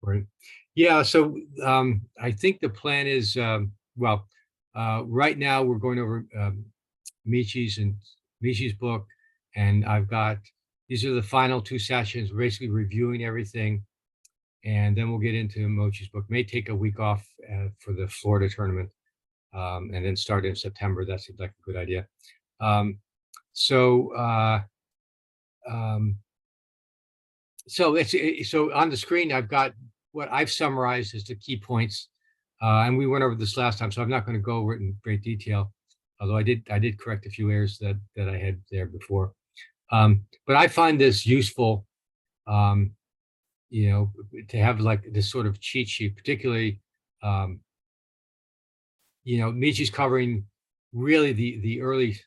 Right. Yeah. So I think the plan is well, right now we're going over Michi's and Michi's book, and I've got these are the final two sessions, basically reviewing everything, and then we'll get into Mochi's book. May take a week off for the Florida tournament, and then start in September. That seems like a good idea. Um, so um, so on the screen, I've got what I've summarized as the key points, and we went over this last time, so I'm not going to go over it in great detail. Although I did correct a few errors that I had there before. But I find this useful, um, to have like this sort of cheat sheet, particularly, um, Michi's covering really the early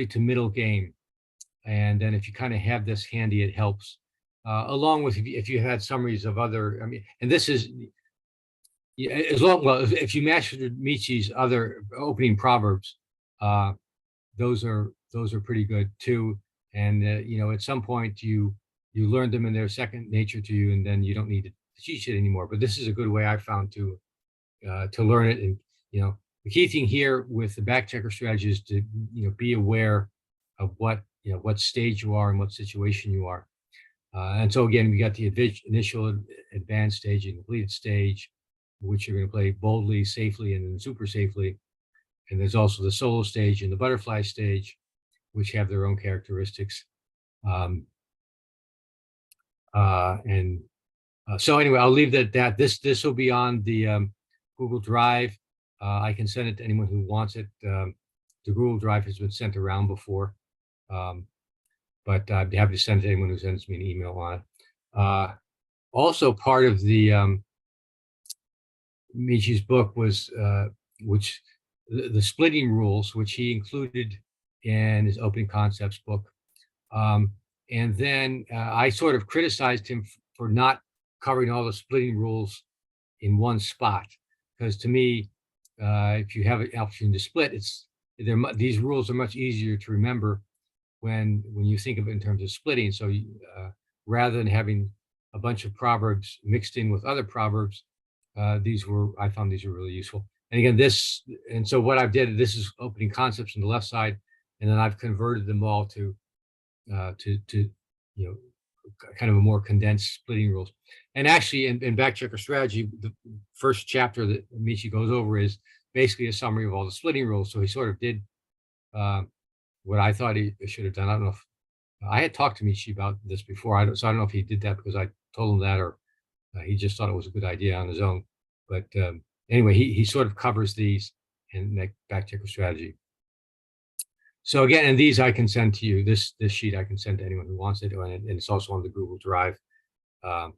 to middle game, and then if you kind of have this handy, it helps. Along with if you had summaries of other, I mean, and this is yeah, as long well if you mastered Michi's other opening proverbs, uh, those are pretty good too. And at some point you learn them and they're second nature to you, and then you don't need to teach it anymore. But this is a good way I found to learn it. And the key thing here with the back checker strategy is to be aware of what stage you are and what situation you are. And so again, we got the initial advanced stage and completed stage, which you're going to play boldly, safely, and then super safely. And there's also the solo stage and the butterfly stage, which have their own characteristics. Um, and so anyway, I'll leave that at that. This will be on the Google Drive. I can send it to anyone who wants it. The Google Drive has been sent around before, but I'd be happy to send it to anyone who sends me an email on it. Also, part of the Michi's book was which the splitting rules, which he included in his opening concepts book. And then I sort of criticized him for not covering all the splitting rules in one spot, because to me, if you have an opportunity to split, these rules are much easier to remember when you think of it in terms of splitting. So rather than having a bunch of proverbs mixed in with other proverbs, I found these were really useful. And again, so what I've did, this is opening concepts on the left side, and then I've converted them all to kind of a more condensed splitting rules. And actually, in back checker strategy, the first chapter that Michi goes over is basically a summary of all the splitting rules. So he sort of did what I thought he should have done. I don't know if I had talked to Michi about this before. So I don't know if he did that because I told him that, or he just thought it was a good idea on his own. But anyway, he sort of covers these in back checker strategy. So again, and these I can send to you. This sheet I can send to anyone who wants it, and it's also on the Google Drive. We're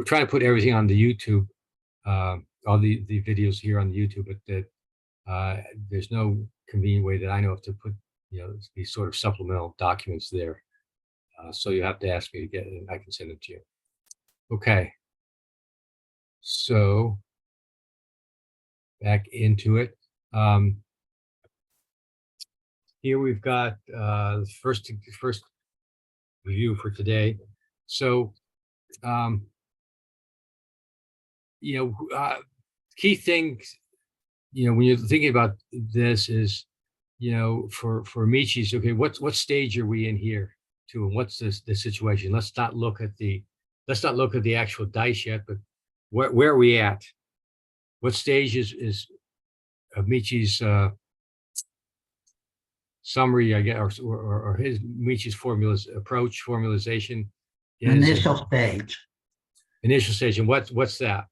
trying to put everything on the YouTube, all the videos here on the YouTube, but there's no convenient way that I know of to put these sort of supplemental documents there. So you have to ask me to get it, and I can send it to you. Okay. So back into it. Here we've got the first review for today. So, key things, when you're thinking about this is, for Michi's, okay, what stage are we in here too, and what's the situation? Let's not look at the actual dice yet, but where are we at? What stage is of Michi's summary, I guess, or his Michi's formalization is initial stage. Initial stage, and what's that?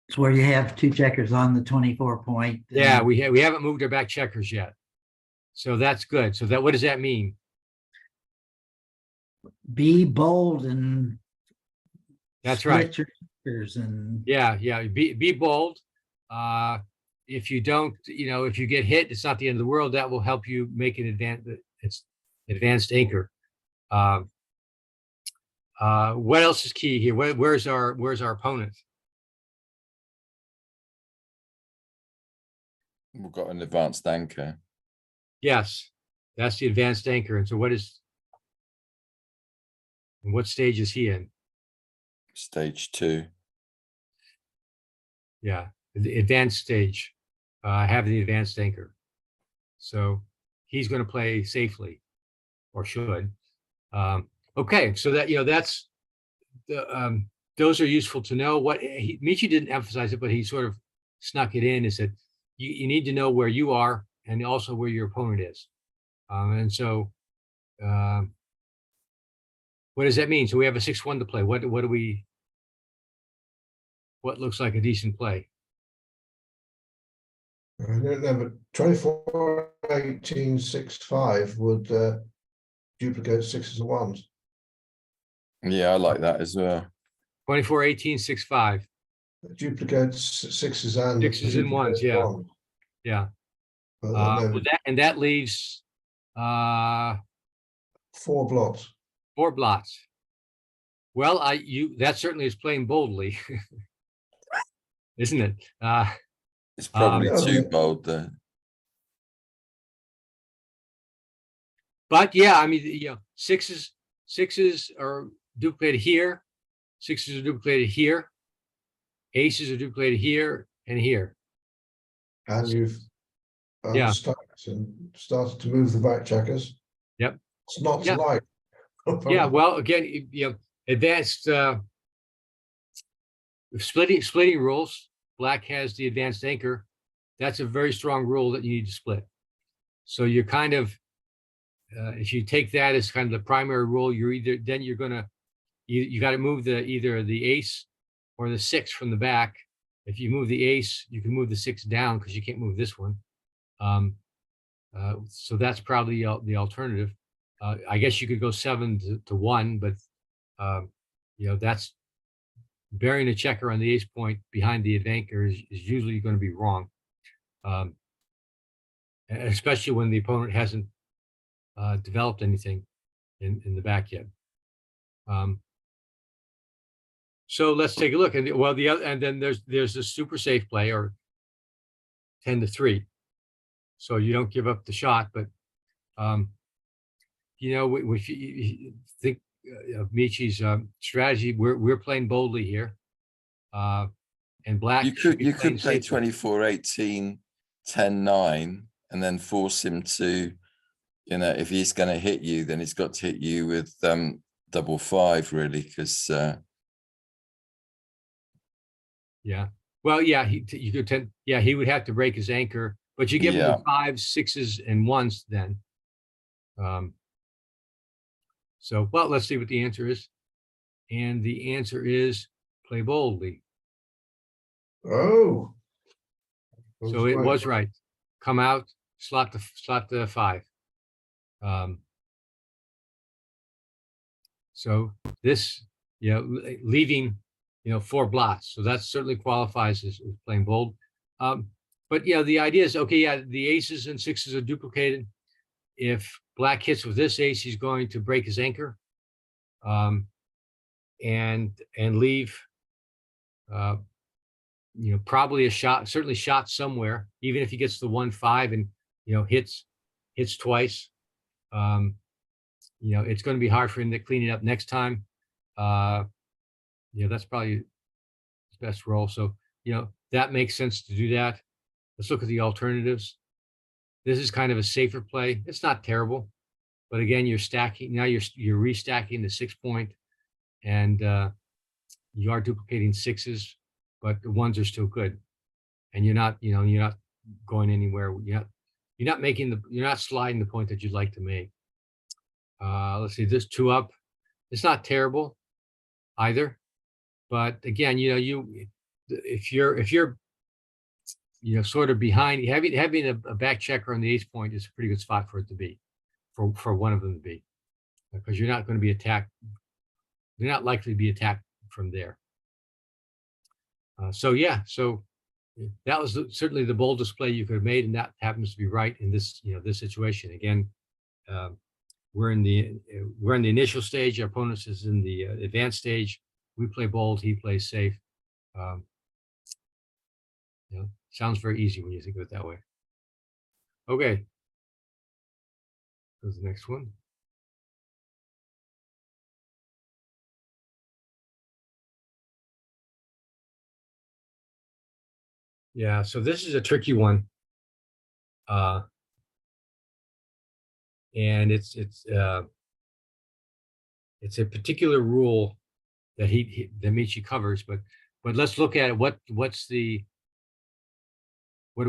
It's where you have two checkers on the 24 point. Yeah, we haven't moved our back checkers yet, so that's good. So what does that mean? Be bold and that's right. Your checkers and be bold. If you don't, if you get hit, it's not the end of the world. That will help you make an advanced anchor. What else is key here? Where's our opponent? We've got an advanced anchor. Yes, that's the advanced anchor. And so what stage is he in? Stage 2. Yeah, the advanced stage. Have the advanced anchor. So he's going to play safely, or should. Okay, so that that's the those are useful to know. What Michi didn't emphasize it, but he sort of snuck it in. Is that you need to know where you are and also where your opponent is. And so, what does that mean? So we have a 6-1 to play. What do we? What looks like a decent play? I don't know, but 24, 18, 6, 5 would duplicate sixes and ones. Yeah, I like that as well. 24, 18, 6, 5. Duplicate sixes and Sixes and ones, duplicate yeah. ones. Yeah. But I know That leaves 4 blots. 4 blots. Well, that certainly is playing boldly, isn't it? It's probably Yeah, too but- bold there. But yeah, I mean, sixes are duplicated here, sixes are duplicated here, aces are duplicated here and here. And you've Yeah. unstacked and started to move the back checkers. Yep. It's not Yeah. like. Yeah. Well, again, advanced splitting rules. Black has the advanced anchor. That's a very strong rule that you need to split. So you're kind of, if you take that as kind of the primary rule, you got to move either the ace or the 6 from the back. If you move the ace, you can move the 6 down because you can't move this one. So that's probably the alternative. I guess you could go 7 to 1, but that's burying a checker on the ace point behind the anchor is usually going to be wrong, especially when the opponent hasn't developed anything in the back yet. So let's take a look. And then there's a super safe play, or 10 to 3. So you don't give up the shot, but if you think of Michi's strategy, we're playing boldly here, and Black. You should be could playing play safely. 24, 18, 10, 9, and then force him to, if he's going to hit you, then he's got to hit you with double 5, really, because Yeah. Well, yeah, you could tend. Yeah, he would have to break his anchor, but you give him the 5s, 6s, and 1s then. So, well, let's see what the answer is. And the answer is play boldly. Oh. So it was right. Come out, slot the 5. So this, leaving, 4 blots. So that certainly qualifies as playing bold. But the idea is, okay, yeah, the aces and 6s are duplicated. If Black hits with this ace, he's going to break his anchor, and leave, probably a shot, certainly shot somewhere, even if he gets the 1-5 and, hits twice. It's going to be hard for him to clean it up next time. That's probably his best role. So, that makes sense to do that. Let's look at the alternatives. This is kind of a safer play. It's not terrible, but again, you're stacking. Now you're restacking the 6 point, and you are duplicating 6s, but the 1s are still good, and you're not going anywhere. You're not sliding the point that you'd like to make. Let's see, this 2 up. It's not terrible either, but again, if you're sort of behind, having a back checker on the ace point is a pretty good spot for it to be, for one of them to be, because you're not going to be attacked. You're not likely to be attacked from there. So that was certainly the boldest play you could have made, and that happens to be right in this this situation. Again, we're in the initial stage. Our opponent is in the advanced stage. We play bold. He plays safe. Sounds very easy when you think of it that way. Okay. Goes the next one. Yeah, so this is a tricky one. And it's a particular rule that that Michi covers, but let's look at it. What do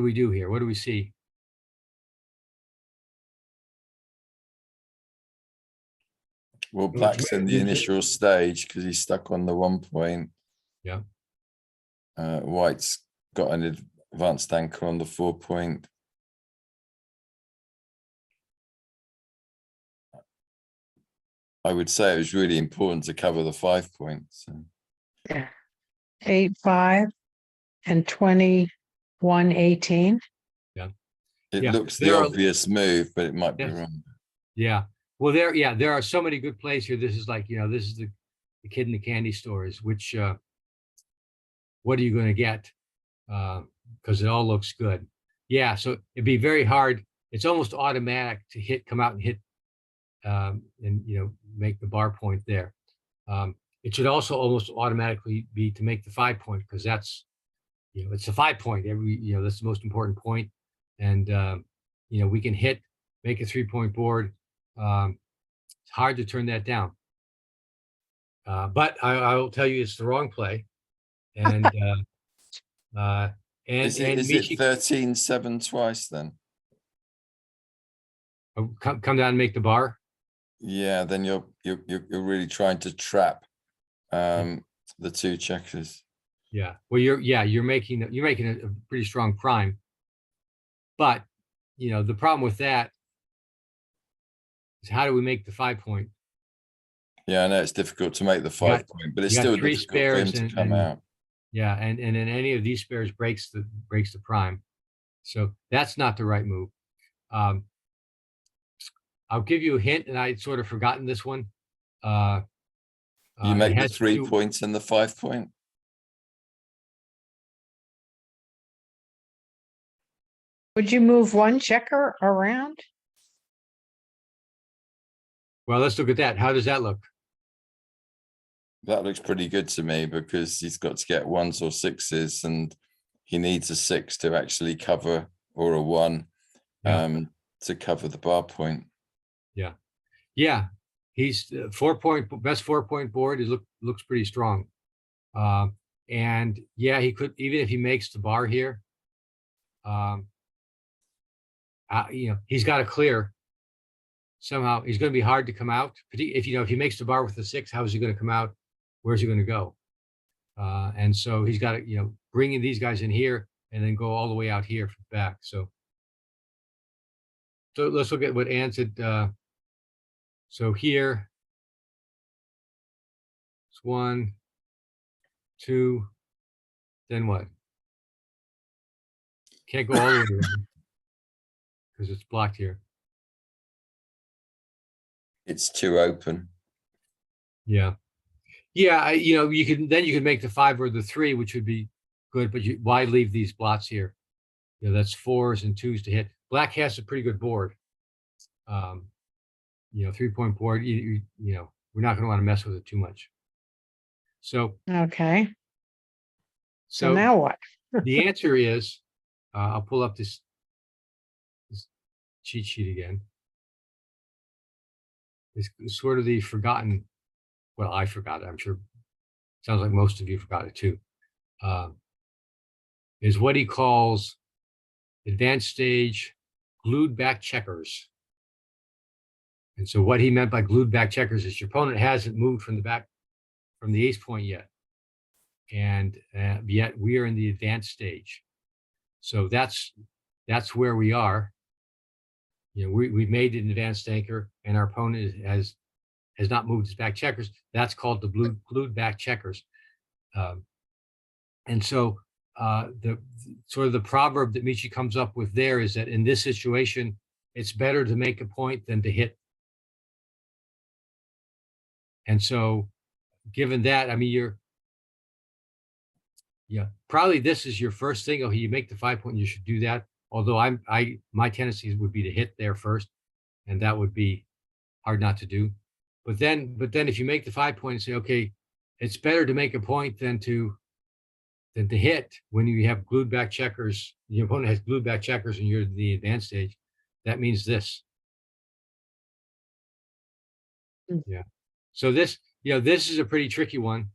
we do here? What do we see? Well, Well, Black's in the you- initial stage because he's stuck on the 1 point. Yeah. White's got an advanced anchor on the 4 point. I would say it was really important to cover the 5 points. So. Yeah. 8-5 and 21-18. It Yeah, looks the there are- obvious move, but it might be Yes. wrong. Yeah. Well, there are so many good plays here. This is like, this is the kid in the candy stores, which, what are you going to get? Because it all looks good. Yeah. So it'd be very hard. It's almost automatic to come out and hit, and, make the bar point there. It should also almost automatically be to make the 5 point, because that's, it's a 5 point. That's the most important point. And, we can make a 3 point board. It's hard to turn that down. But I will tell you, it's the wrong play. And, Is it Michi, 13-7 twice then? come down and make the bar. Yeah, then you're really trying to trap the 2 checkers. Yeah. Well, you're making a pretty strong prime. But, the problem with that is, how do we make the 5 point? Yeah, I know it's difficult to make the 5 point, but it's you got still 3 difficult for him spares to come out. Yeah, and then any of these spares breaks the prime. So that's not the right move. I'll give you a hint, and I'd sort of forgotten this one. You make it the has 3 to- points and the 5 point. Would you move one checker around? Well, let's look at that. How does that look? That looks pretty good to me because he's got to get 1s or 6s, and he needs a 6 to actually cover, or a 1 Yeah. to cover the bar point. Yeah, he's 4 point best 4 point board. It looks pretty strong. And yeah, he could, even if he makes the bar here. He's got to clear. Somehow he's going to be hard to come out. If he makes the bar with the 6, how is he going to come out? Where's he going to go? And so he's got to, bring in these guys in here and then go all the way out here from back. So let's look at what Ann said. So here, it's 1, 2, then what? Can't go all the way around because it's blocked here. It's too open. Yeah. Yeah, you can make the 5 or the 3, which would be good, but why leave these blots here? That's 4s and 2s to hit. Black has a pretty good board. 3 point board. We're not going to want to mess with it too much. So Okay, so now what? the answer is, I'll pull up this cheat sheet again. It's sort of the forgotten. Well, I forgot it. I'm sure. Sounds like most of you forgot it too. Is what he calls advanced stage glued back checkers. And so what he meant by glued back checkers is your opponent hasn't moved from the ace point yet. And yet we are in the advanced stage. So that's where we are. We've made an advanced anchor, and our opponent has not moved his back checkers. That's called the glued back checkers. And so the sort of the proverb that Michi comes up with there is that in this situation, it's better to make a point than to hit. And so given that, I mean, probably this is your first thing. Oh, you make the 5 point, you should do that. Although my tendency would be to hit there first, and that would be hard not to do. But then if you make the 5 point and say, okay, it's better to make a point than to then to hit when you have glued back checkers, your opponent has glued back checkers and you're the advanced stage, that means this. Mm. Yeah. So this, this is a pretty tricky one.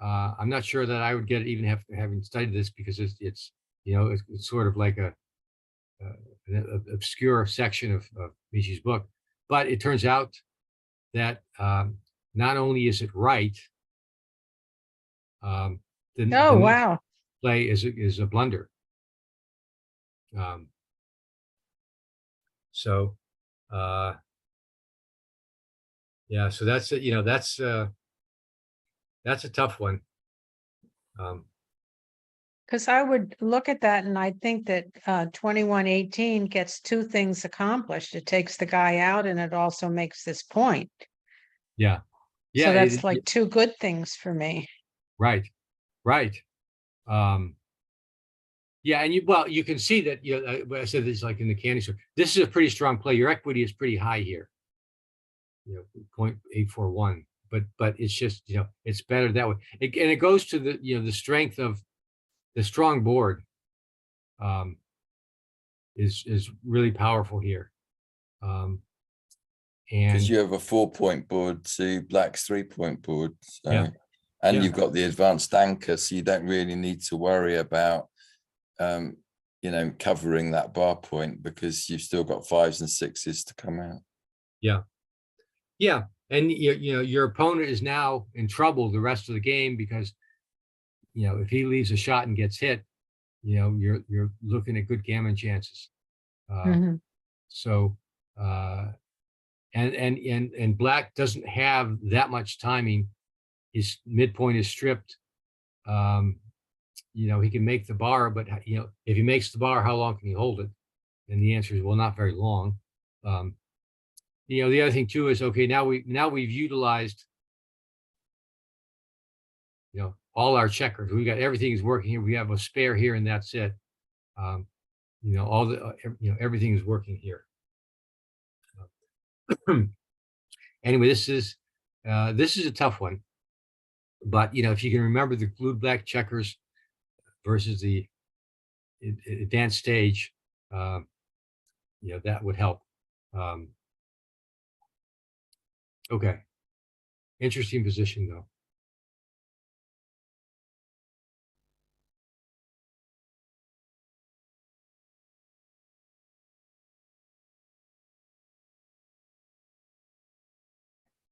I'm not sure that I would get it even having studied this, because it's sort of like an obscure section of Michi's book. But it turns out that not only is it right, the Oh, next wow. play is a blunder. So yeah, so that's that's a tough one. Because I would look at that and I think that 2118 gets two things accomplished. It takes the guy out and it also makes this point. Yeah. Yeah. So that's like two good things for me. Right. Right. Yeah, and you can see that, I said this like in the candy store. This is a pretty strong play. Your equity is pretty high here. 0.841, but it's just, it's better that way. And it goes to the strength of the strong board. Is really powerful here. And Because you have a 4-point board to Black's 3-point board. So, Yeah. and Yeah. you've got the advanced anchor, so you don't really need to worry about covering that bar point, because you've still got 5s and 6s to come out. Yeah. Yeah. And your opponent is now in trouble the rest of the game, because if he leaves a shot and gets hit, you're looking at good gammon chances. Mhm. So and Black doesn't have that much timing. His midpoint is stripped. He can make the bar, but if he makes the bar, how long can he hold it? And the answer is, well, not very long. The other thing too is, okay, now we've utilized all our checkers. We got everything is working here. We have a spare here, and that's it. All the everything is working here. Anyway, this is a tough one, but if you can remember the glued black checkers versus the advanced stage, that would help. Okay, interesting position though.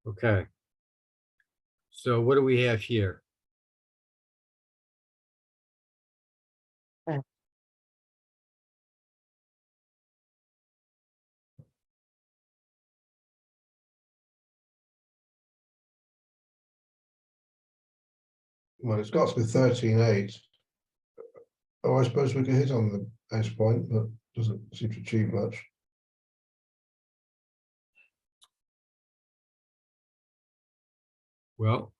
Okay. So what do we have here? Well, it's got to be 13-8. Oh, I suppose we could hit on the ace point, but doesn't seem to achieve much. Well,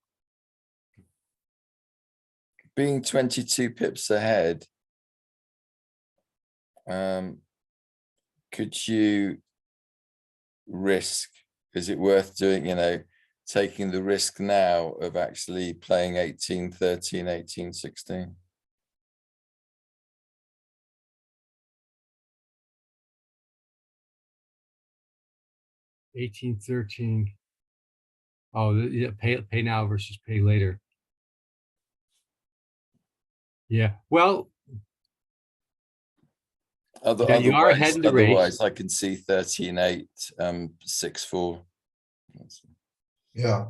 Being 22 pips ahead, could you risk? Is it worth doing, taking the risk now of actually playing 18, 13, 18, 16? $18.13. Oh, yeah, pay now versus pay later. Yeah. Well, you are ahead in the race. Otherwise, I can see 13-8, 6-4. Yeah.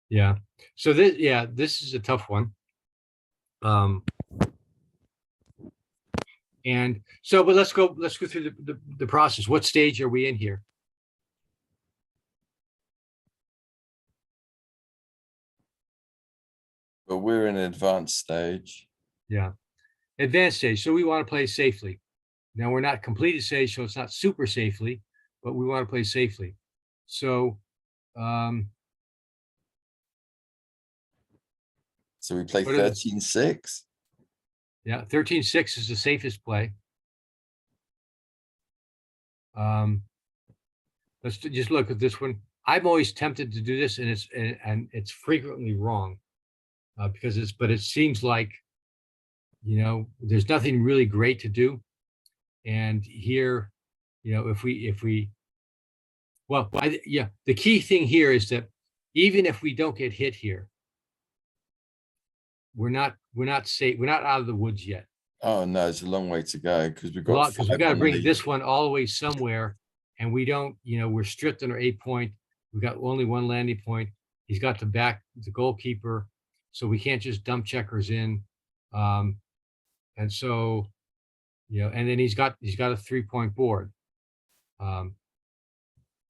Yeah. So this is a tough one. And so, but let's go through the process. What stage are we in here? But we're in an advanced stage. Yeah. Advanced stage. So we want to play safely. Now we're not completed stage, so it's not super safely, but we want to play safely. So, so we play 13-6. Yeah, 13-6 is the safest play. Let's just look at this one. I'm always tempted to do this, and it's frequently wrong. because but it seems like, there's nothing really great to do. And here, if we, well, the key thing here is that even if we don't get hit here, we're not safe. We're not out of the woods yet. Oh no, it's a long way to go because we've got Because we 5 got to on bring the- this one all the way somewhere, and we don't, we're stripped on our 8-point. We got only one landing point. He's got the goalkeeper, so we can't just dump checkers in. And so, and then he's got a 3-point board.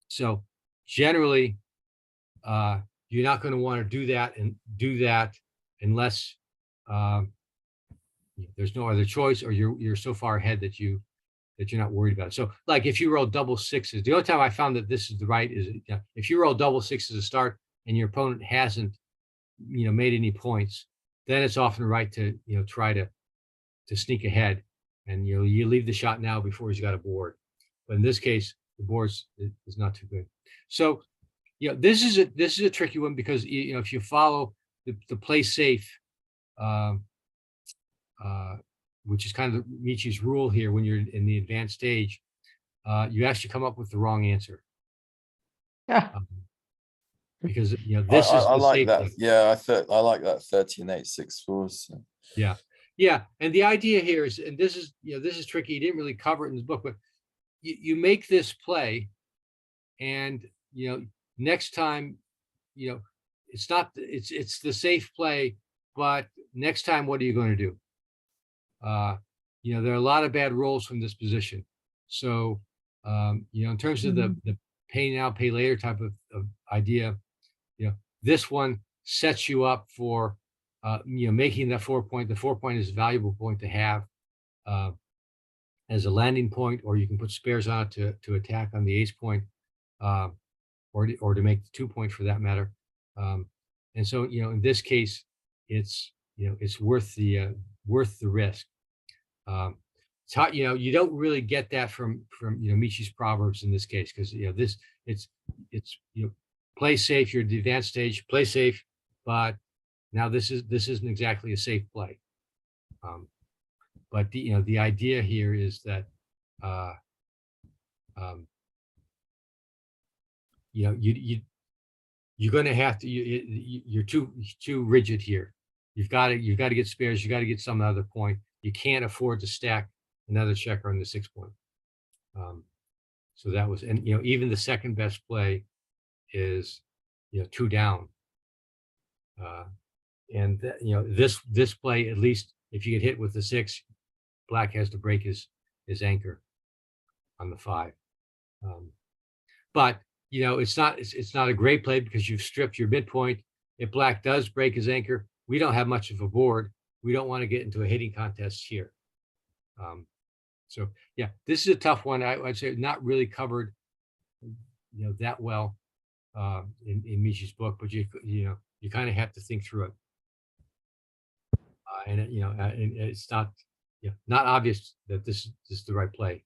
So generally, you're not going to want to do that unless there's no other choice, or you're so far ahead that you're not worried about it. So like if you roll double sixes, the only time I found that this is the right is if you roll double sixes to start and your opponent hasn't, made any points, then it's often right to, try to sneak ahead, and you leave the shot now before he's got a board. But in this case, the board is not too good. So, this is a tricky one because if you follow the play safe, which is kind of Michi's rule here, when you're in the advanced stage, you actually come up with the wrong answer. Yeah. Because this I is the like safe that. thing. Yeah, I like that 13-8-6-4. So. Yeah. And the idea here is, and this is tricky. He didn't really cover it in his book, but you make this play, and next time, it's not, it's the safe play, but next time, what are you going to do? There are a lot of bad rolls from this position. So, in terms of the pay now, pay later type of idea, this one sets you up for, making that 4-point. The 4-point is a valuable point to have as a landing point, or you can put spares on it to attack on the ace-point, or to make the 2-point for that matter. And so, in this case, it's worth the risk. It's hot, you don't really get that from Michi's proverbs in this case, because it's play safe. You're at the advanced stage, play safe, but now this isn't exactly a safe play. But the idea here is that you're going to have to, you're too rigid here. You've got to get spares. You got to get some other point. You can't afford to stack another checker on the 6-point. So that was, and even the second best play is 2 down. And this play, at least if you get hit with the 6, Black has to break his anchor on the 5. But it's not a great play because you've stripped your midpoint. If Black does break his anchor, we don't have much of a board. We don't want to get into a hitting contest here. So yeah, this is a tough one. I'd say not really covered, that well in Michi's book, but you kind of have to think through it. And it's not obvious that this is the right play.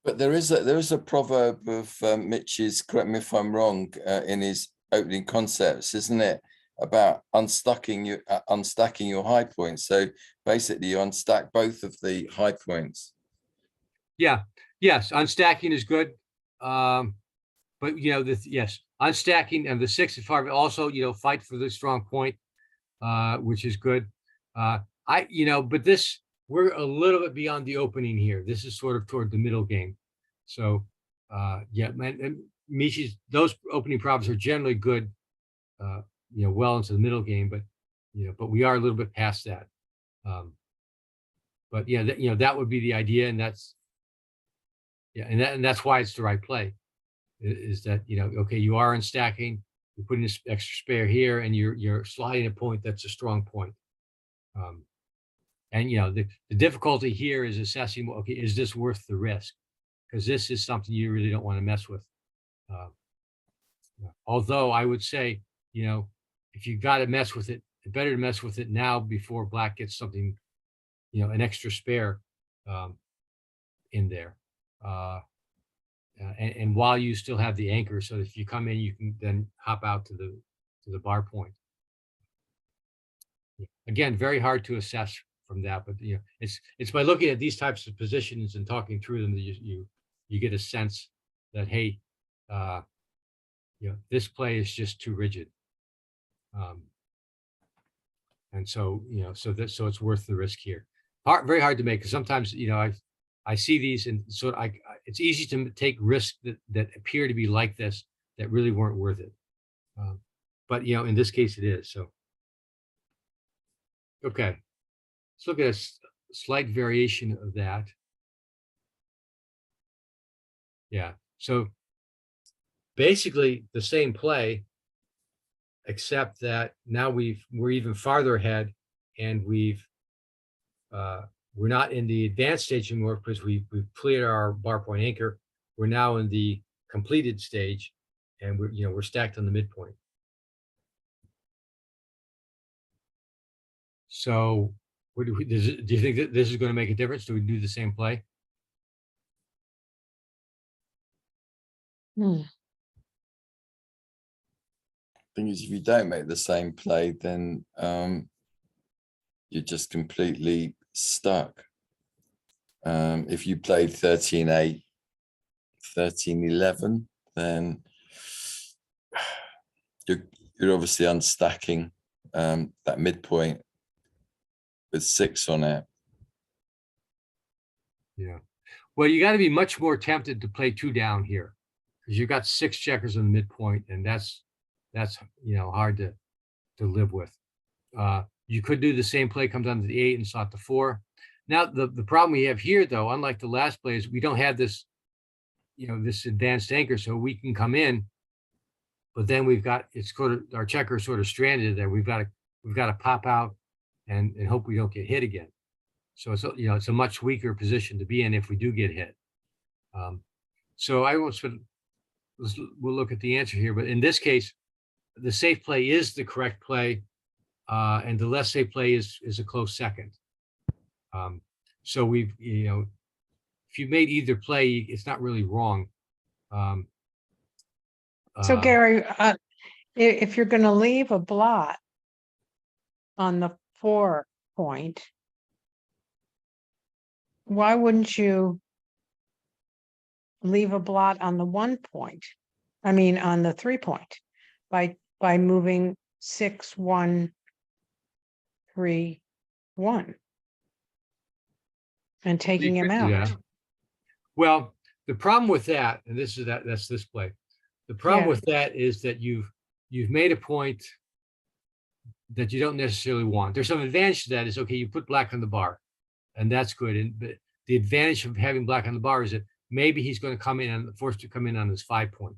But there is a proverb of Michi's, correct me if I'm wrong, in his opening concepts, isn't it? About unstacking your high points. So basically you unstack both of the high points. Yeah, yes, unstacking is good. But yes, unstacking and the 6 and 5 also, fight for the strong point, which is good. But this, we're a little bit beyond the opening here. This is sort of toward the middle game. So and Michi's, those opening props are generally good, well into the middle game, but but we are a little bit past that. But that would be the idea, and that's and that's why it's the right play. Is that okay, you are unstacking, you're putting this extra spare here, and you're sliding a point that's a strong point. And the difficulty here is assessing, okay, is this worth the risk? Because this is something you really don't want to mess with. Although I would say, if you got to mess with it, it's better to mess with it now before Black gets something, an extra spare in there. And while you still have the anchor, so if you come in, you can then hop out to the bar point. again, very hard to assess from that, but it's by looking at these types of positions and talking through them that you get a sense that, hey, this play is just too rigid. And so, so it's worth the risk here. Very hard to make, because sometimes, I see these, and so it's easy to take risks that appear to be like this that really weren't worth it. But in this case it is. So, okay, let's look at a slight variation of that. Yeah, so basically the same play, except that now we're even farther ahead, and we're not in the advanced stage anymore because we've cleared our bar point anchor. We're now in the completed stage, and we're stacked on the midpoint. So what do you think that this is going to make a difference? Do we do the same play? Thing is, if you don't make the same play, then you're just completely stuck. If you played 13-8, 13-11, then you're obviously unstacking that midpoint with 6 on it. Yeah. Well, you got to be much more tempted to play 2 down here, because you've got 6 checkers in the midpoint, and that's hard to live with. You could do the same play, come down to the 8 and slot the 4. Now the problem we have here, though, unlike the last play, is we don't have this this advanced anchor, so we can come in, but then we've got our checker sort of stranded there. We've got to pop out and hope we don't get hit again. So it's a much weaker position to be in if we do get hit. So we'll look at the answer here, but in this case, the safe play is the correct play, and the less safe play is a close second. So we've if you made either play, it's not really wrong. So Gary, if you're going to leave a blot on the 4 point, why wouldn't you leave a blot on the 1 point? I mean, on the 3 point, by moving 6, 1, 3, 1 and taking him out. Yeah. Well, the problem with that, and that's this play. The problem with that is that you've made a point that you don't necessarily want. There's some advantage to that. Is okay, you put black on the bar, and that's good. But the advantage of having black on the bar is that maybe he's going to come in and forced to come in on his 5 point,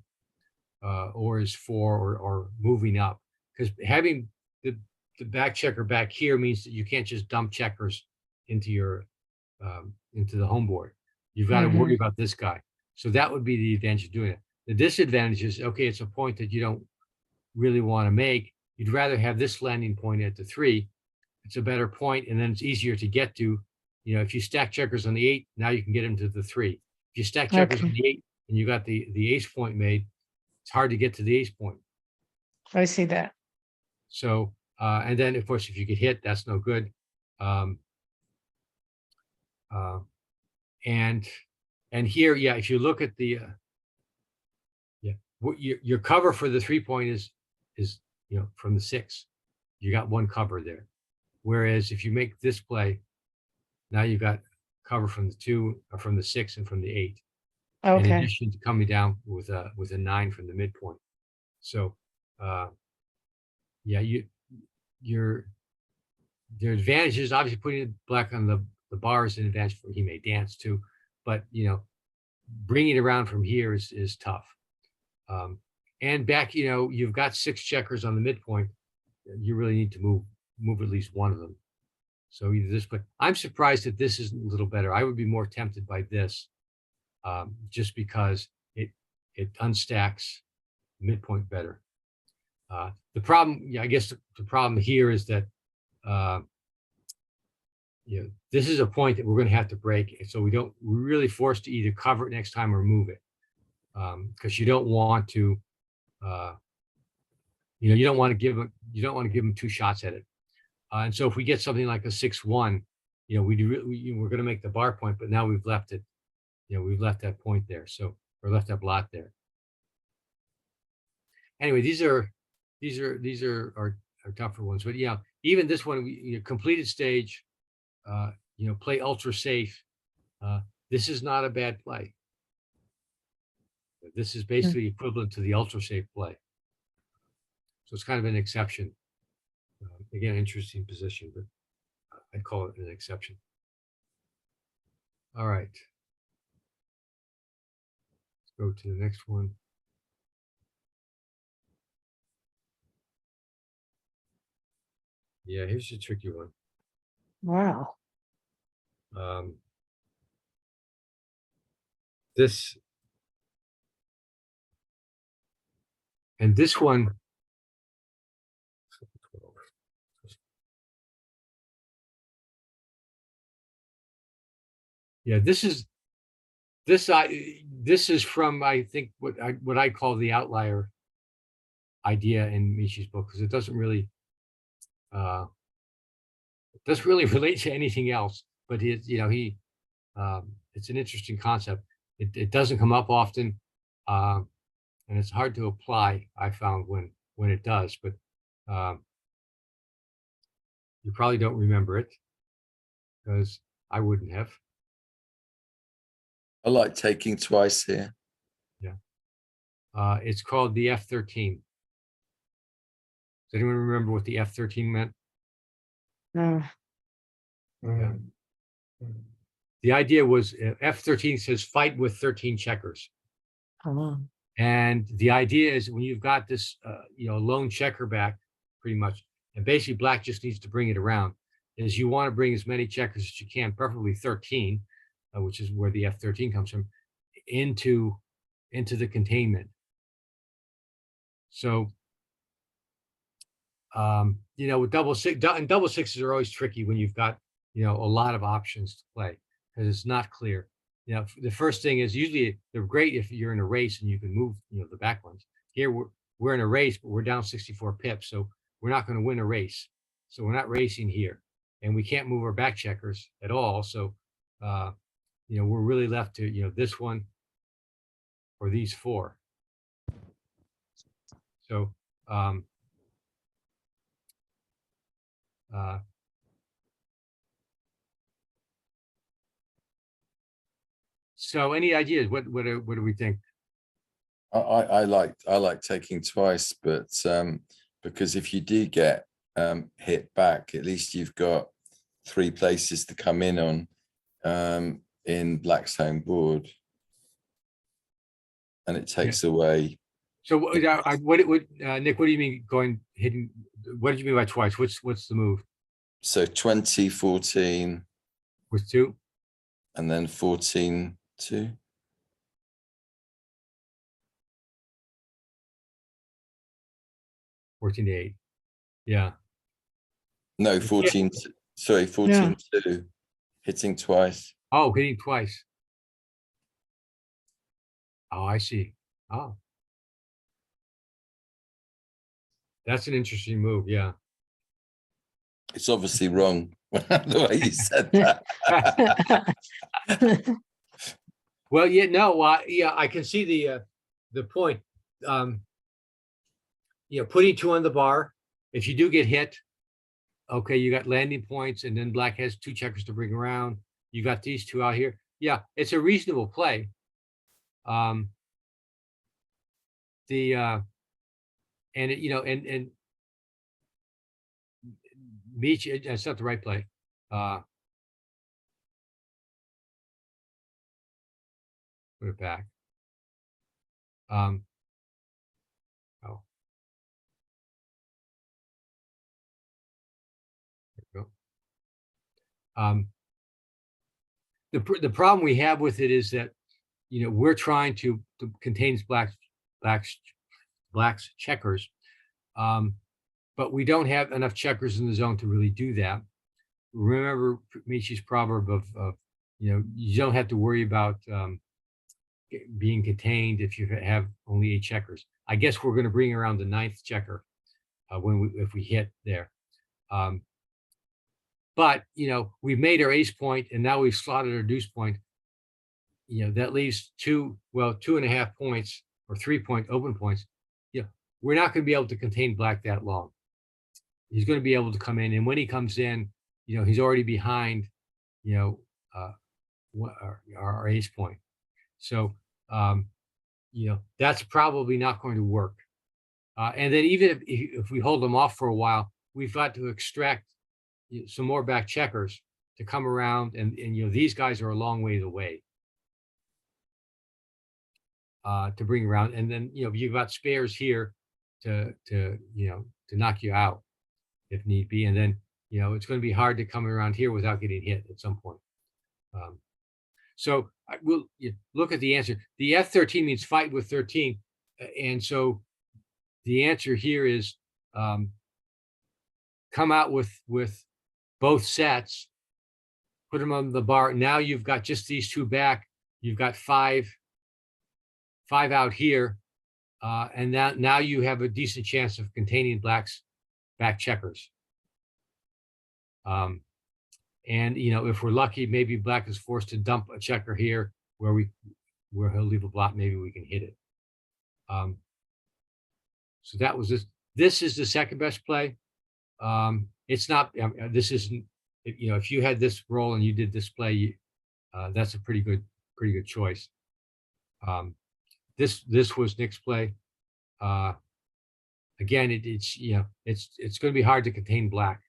or his 4, or moving up. Because having the back checker back here means that you can't just dump checkers into your into the home board. You've got to worry about this guy. So that would be the advantage of doing it. The disadvantage is, okay, it's a point that you don't really want to make. You'd rather have this landing point at the 3. It's a better point, and then it's easier to get to. If you stack checkers on the 8, now you can get him to the 3. If you stack checkers on the 8 and you got the ace point made, it's hard to get to the ace point. I see that. So, and then of course, if you get hit, that's no good. And here, yeah, if you look at the, your cover for the 3 point is from the 6, you got 1 cover there. Whereas if you make this play, now you've got cover from the 2, or from the 6, and from the 8. Okay. In addition to coming down with a 9 from the midpoint. So, yeah, your advantage is obviously putting black on the bar is an advantage for he may dance too, but bringing it around from here is tough. And back, you've got 6 checkers on the midpoint. You really need to move at least one of them. So either this, but I'm surprised that this isn't a little better. I would be more tempted by this, just because it unstacks midpoint better. The problem, I guess the problem here is that this is a point that we're going to have to break, so we're really forced to either cover it next time or move it, because you don't want to, you don't want to give them 2 shots at it. And so if we get something like a 6-1, you know, we're going to make the bar point, but now we've left it, you know, we've left that point there. So, or left that blot there. Anyway, these are tougher ones, but yeah, even this one, completed stage, you know, play ultra safe. This is not a bad play. This is basically equivalent to the ultra safe play. So it's kind of an exception. Again, interesting position, but I call it an exception. All right. Let's go to the next one. Yeah, here's a tricky one. Wow. This and this one. Yeah, this is from, I think, what I call the outlier idea in Michi's book, because it doesn't really relate to anything else. But it's an interesting concept. It doesn't come up often, and it's hard to apply. I found when it does, but you probably don't remember it, because I wouldn't have. I like taking twice here. Yeah. It's called the F13. Does anyone remember what the F13 meant? No. Yeah. The idea was F13 says fight with 13 checkers. Oh. And the idea is when you've got this, lone checker back pretty much, and basically black just needs to bring it around, is you want to bring as many checkers as you can, preferably 13, which is where the F13 comes from, into the containment. So, with double sixes are always tricky when you've got, a lot of options to play, because it's not clear. The first thing is usually they're great if you're in a race and you can move, the back ones. Here we're in a race, but we're down 64 pips, so we're not going to win a race. So we're not racing here, and we can't move our back checkers at all. So, we're really left to, this one or these four. So, so any ideas? What do we think? I like taking twice, but because if you do get hit back, at least you've got 3 places to come in on in black's home board, and it takes away. So Nick, what do you mean going hidden? What did you mean by twice? What's the move? So 20, 14, With 2, and then 14, 2. to 8. Yeah. No, 14. Sorry, 14, 2. Hitting twice. Oh, hitting twice. Oh, I see. Oh, that's an interesting move. Yeah. It's obviously wrong the way you said that. Well, yeah, no, yeah, I can see the point. Putting 2 on the bar. If you do get hit, okay, you got landing points, and then black has 2 checkers to bring around. You got these 2 out here. Yeah, it's a reasonable play. And Michi, that's not the right play. Put it back. Oh. There we go. The problem we have with it is that, we're trying to contain black's checkers, but we don't have enough checkers in the zone to really do that. Remember Michi's proverb of you don't have to worry about being contained if you have only 8 checkers. I guess we're going to bring around the 9th checker if we hit there. But, we've made our ace point and now we've slotted our deuce point. That leaves 2.5 points or 3-point open points. We're not going to be able to contain black that long. He's going to be able to come in, and when he comes in, he's already behind, our ace point. So, that's probably not going to work. And then even if we hold them off for a while, we've got to extract some more back checkers to come around, and these guys are a long ways away to bring around, and then you've got spares here to knock you out if need be, and then it's going to be hard to come around here without getting hit at some point. So we'll look at the answer. The F13 means fight with 13, and so the answer here is come out with both sets, put them on the bar. Now you've got just these two back. You've got five out here, and now you have a decent chance of containing black's back checkers. And if we're lucky, maybe black is forced to dump a checker here where he'll leave a blot. Maybe we can hit it. So that was this. This is the second best play. It's not. This isn't. If you had this roll and you did this play, that's a pretty good choice. This was Nick's play. Again, it's going to be hard to contain black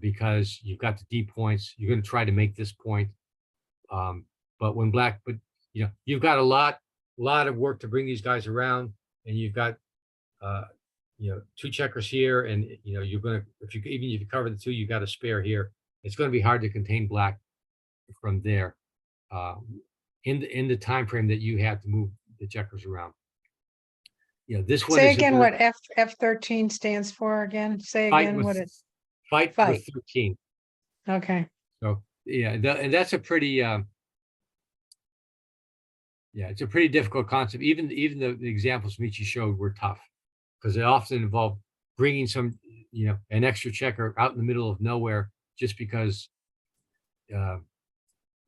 because you've got the deep points. You're going to try to make this point, but you've got a lot of work to bring these guys around, and you've got two checkers here, and you're going to even if you cover the two, you got a spare here. It's going to be hard to contain black from there in the time frame that you have to move the checkers around. This one. Say again what F13 stands for again. Say again what it. Fight with 13. Okay. So and that's a pretty it's a pretty difficult concept. Even the examples Michi showed were tough because they often involve bringing some an extra checker out in the middle of nowhere just because you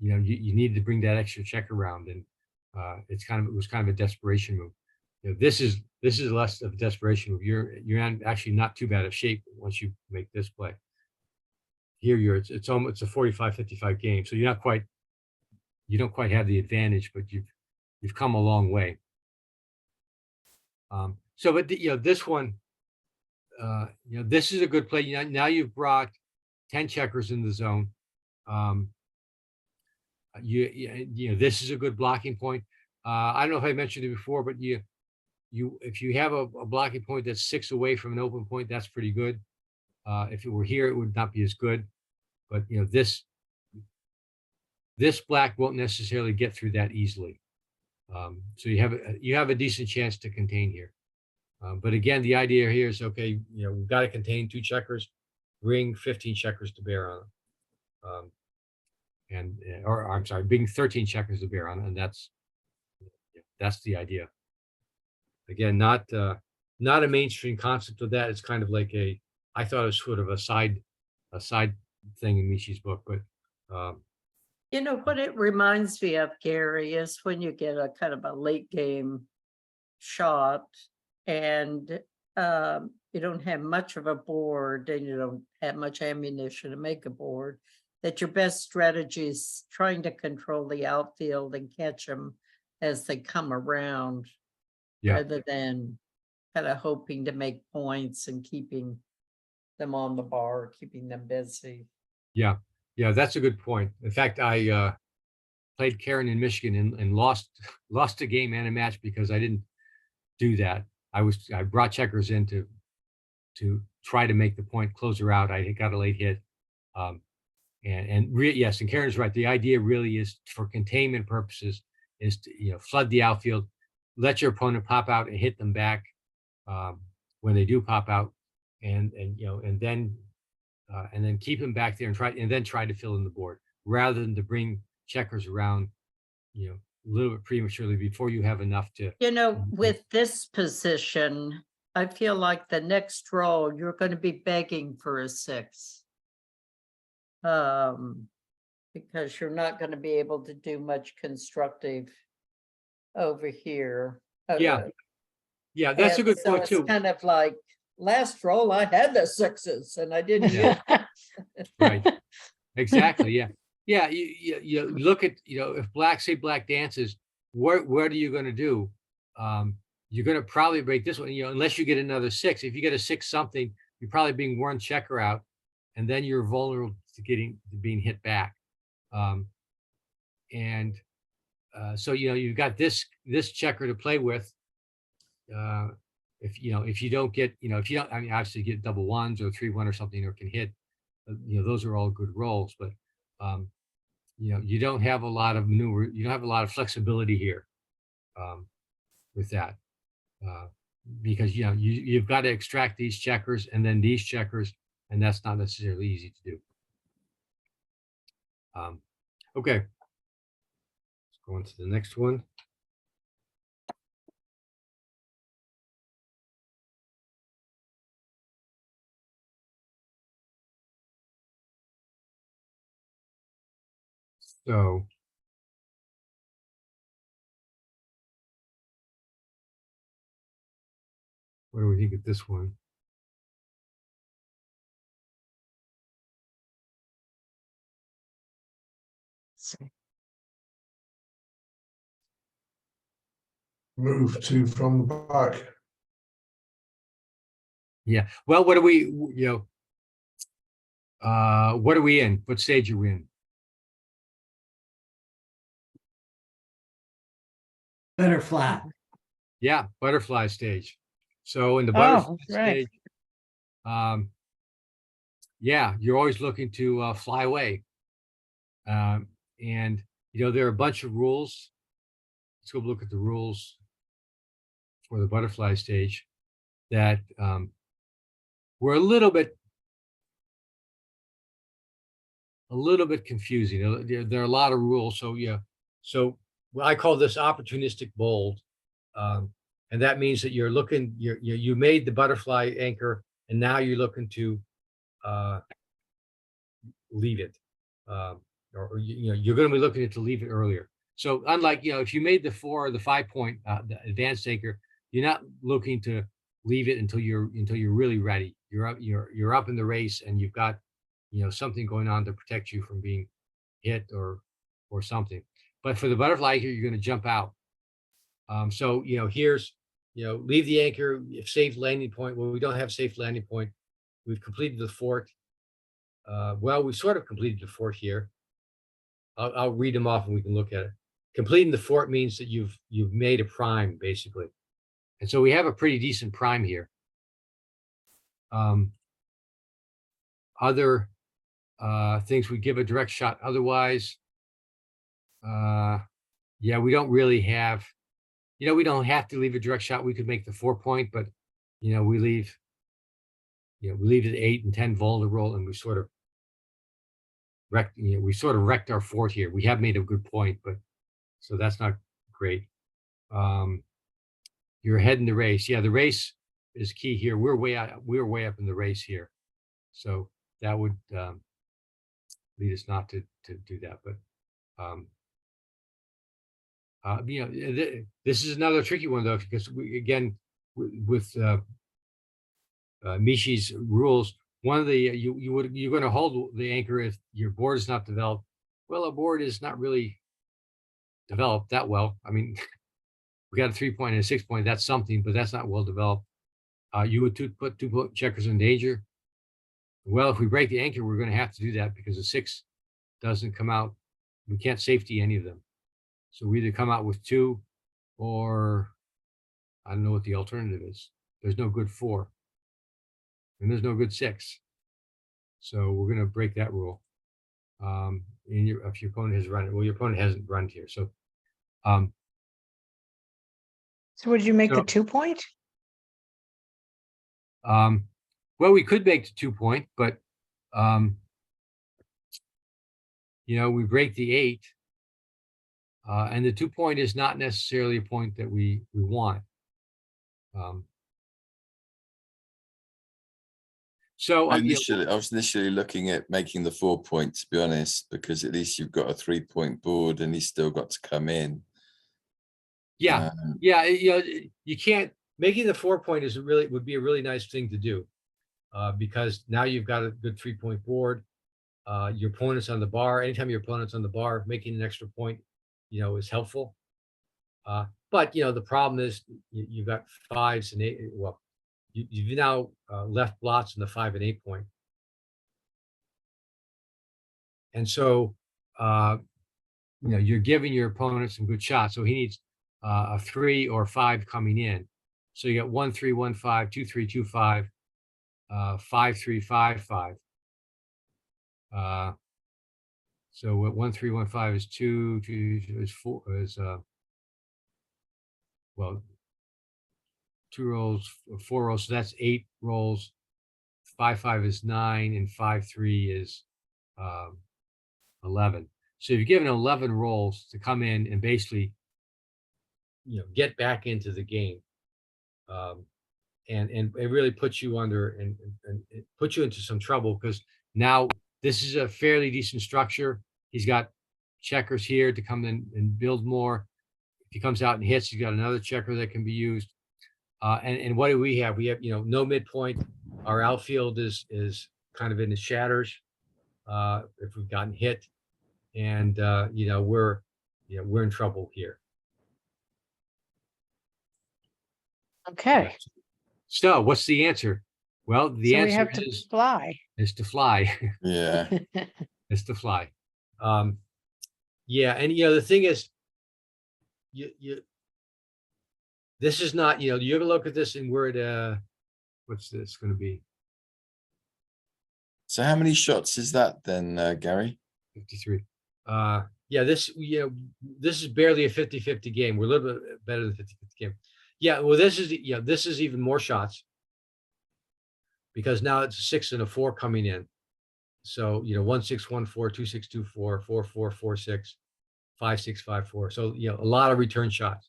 need to bring that extra checker around, and it was kind of a desperation move. This is less of a desperation move. You're actually not too bad of shape once you make this play. Here it's almost a 45-55 game, so you don't quite have the advantage, but you've come a long way. But this one, this is a good play. Now you've brought 10 checkers in the zone. This is a good blocking point. I don't know if I mentioned it before, but if you have a blocking point that's 6 away from an open point, that's pretty good. If it were here, it would not be as good. But this black won't necessarily get through that easily. So you have a decent chance to contain here. But again, the idea here is okay. We've got to contain 2 checkers, bring 15 checkers to bear on them, or I'm sorry, bring 13 checkers to bear on, and that's the idea. Again, not a mainstream concept of that. It's kind of like I thought it was sort of a side thing in Michi's book, but what it reminds me of, Gary, is when you get a kind of a late game shot and you don't have much of a board and you don't have much ammunition to make a board, that your best strategy is trying to control the outfield and catch them as they come around. Yeah. Rather than kind of hoping to make points and keeping them on the bar, keeping them busy. Yeah, that's a good point. In fact, I played Karen in Michigan and lost a game and a match because I didn't do that. I brought checkers in to try to make the point, close her out. I got a late hit. Yes, and Karen's right. The idea really is, for containment purposes, is to flood the outfield, let your opponent pop out and hit them back when they do pop out, and then keep them back there and try to fill in the board rather than to bring checkers around a little bit prematurely before you have enough to. With this position, I feel like the next roll you're going to be begging for a 6. Because you're not gonna be able to do much constructive over here. Yeah, yeah, that's a And good so point it's too. kind of like, last roll, I had the sixes and I didn't Yeah. use. Right. Exactly, yeah. Yeah, you look at, if black, say black dances, what are you gonna do? You're gonna probably break this one, unless you get another six. If you get a six something, you're probably being one checker out, and then you're vulnerable to being hit back. Um, and so you've got this checker to play with. If you don't get, if you don't, I mean, obviously get double ones or 3-1 or something, or can hit, those are all good rolls, but you don't have a lot of maneuver, you don't have a lot of flexibility here with that. Because you've got to extract these checkers and then these checkers, and that's not necessarily easy to do. Okay. Let's go on to the next one. So what do we think of this one? Move two from the back. Yeah. Well, what are we, what are we in? What stage are we in? Butterfly. Yeah, butterfly stage. So in the butterfly right. stage, yeah, you're always looking to fly away. And there are a bunch of rules. Let's go look at the rules for the butterfly stage that were a little bit confusing. There are a lot of rules. So yeah, so I call this opportunistic bold, and that means that you're looking. You made the butterfly anchor, and now you're looking to leave it, or you're going to be looking to leave it earlier. So unlike if you made the 4 or the 5 point the advanced anchor, you're not looking to leave it until you're really ready. You're up in the race, and you've got something going on to protect you from being hit or something. But for the butterfly anchor, you're going to jump out. So here's leave the anchor, safe landing point. Well, we don't have safe landing point. We've completed the fort. Well, we sort of completed the fort here. I'll read them off and we can look at it. Completing the fort means that you've made a prime, basically. And so we have a pretty decent prime here. Other things, we give a direct shot. Otherwise, yeah, we don't really have, we don't have to leave a direct shot. We could make the 4 point, but we leave, we leave it 8 and 10 vulnerable, and we sort of wrecked our fort here. We have made a good point, but so that's not great. You're ahead in the race. Yeah, the race is key here. We're way up in the race here. So that would lead us not to do that. But this is another tricky one though, because with Michi's rules, one of the you're going to hold the anchor if your board is not developed. Well, a board is not really developed that well. I mean, we got a 3 point and a 6 point. That's something, but that's not well developed. You would put 2 checkers in danger. Well, if we break the anchor, we're going to have to do that because the 6 doesn't come out. We can't safety any of them. So we either come out with 2, or I don't know what the alternative is. There's no good 4, and there's no good 6. So we're going to break that rule. If your opponent has run it, well, your opponent hasn't run here. So, So would you make the So- 2 point? well, we could make the 2 point, but we break the 8, and the 2 point is not necessarily a point that we want. So, I was initially looking at making the 4 point, to be honest, because at least you've got a 3 point board and he's still got to come in. yeah, Um, yeah, you can't, making the 4 point is would be a really nice thing to do. Because now you've got a good 3 point board. Your opponent's on the bar. Anytime your opponent's on the bar, making an extra point, is helpful. But the problem is you've got 5s and 8. Well, you've now left blots in the 5 and 8 point. And so, you're giving your opponent some good shots. So he needs a 3 or 5 coming in. So you got 1 3 1 5 2 3 2 5 5 3 5 5. So what 1 3 1 5 is 2 is 4 is well 2 rolls 4 rolls, so that's 8 rolls. 5 5 is 9 and 5 3 is 11. So you're given 11 rolls to come in and basically get back into the game. And it really puts you under and it puts you into some trouble because now this is a fairly decent structure. He's got checkers here to come in and build more. If he comes out and hits, he's got another checker that can be used. And what do we have? We have no midpoint. Our outfield is kind of in the shatters if we've gotten hit, and we're in trouble here. Okay, So what's the answer? Well, the so we answer have to is fly. to fly. yeah. Is to fly. Yeah, and the thing is, you this is not, you're gonna look at this and we're at what's this gonna be? So how many shots is that then, Gary? 53. Yeah, this is barely a 50-50 game. We're a little bit better than 50-50 game. Yeah, well, this is even more shots because now it's a 6 and a 4 coming in. So 1 6 1 4 2 6 2 4 4 4 4 6 5 6 5 4. So a lot of return shots.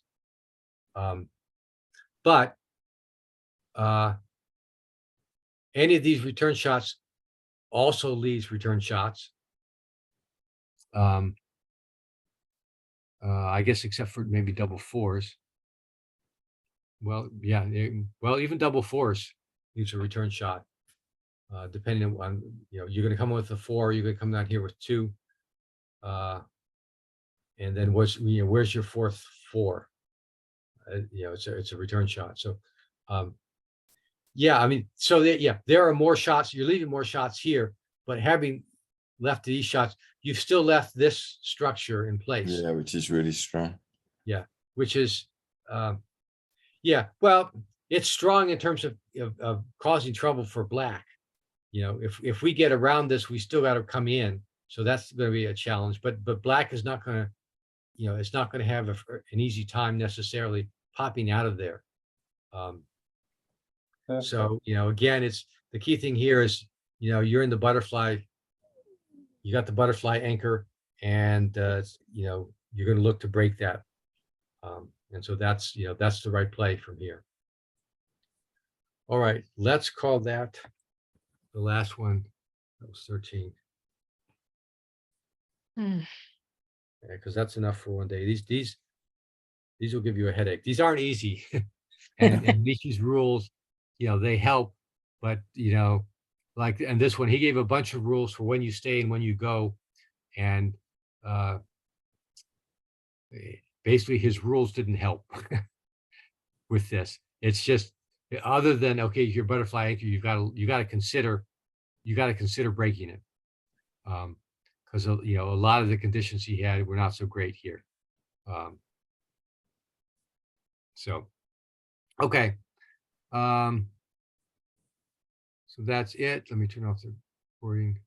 But any of these return shots also leaves return shots. I guess except for maybe double 4s. Well, yeah, well, even double 4s leaves a return shot. Depending on, you're going to come with a 4, you're going to come down here with 2. And then where's your 4th 4? It's a return shot. So, yeah, I mean, so there are more shots. You're leaving more shots here, but having left these shots, you've still left this structure in place. Yeah, which is really strong. Yeah, which is, yeah, well, it's strong in terms of causing trouble for black. If we get around this, we still got to come in. So that's going to be a challenge. But black is not going to, it's not going to have an easy time necessarily popping out of there. So, again, it's the key thing here is, you're in the butterfly, you got the butterfly anchor, and, you're going to look to break that. And so that's the right play from here. All right, let's call that the last one. That was 13. Because that's enough for one day. These will give you a headache. These aren't easy. and Michi's rules, they help, but and this one, he gave a bunch of rules for when you stay and when you go. And basically his rules didn't help with this. It's just, other than, okay, your butterfly anchor, you got to consider breaking it. Because a lot of the conditions he had were not so great here. So, okay. So that's it. Let me turn off the recording.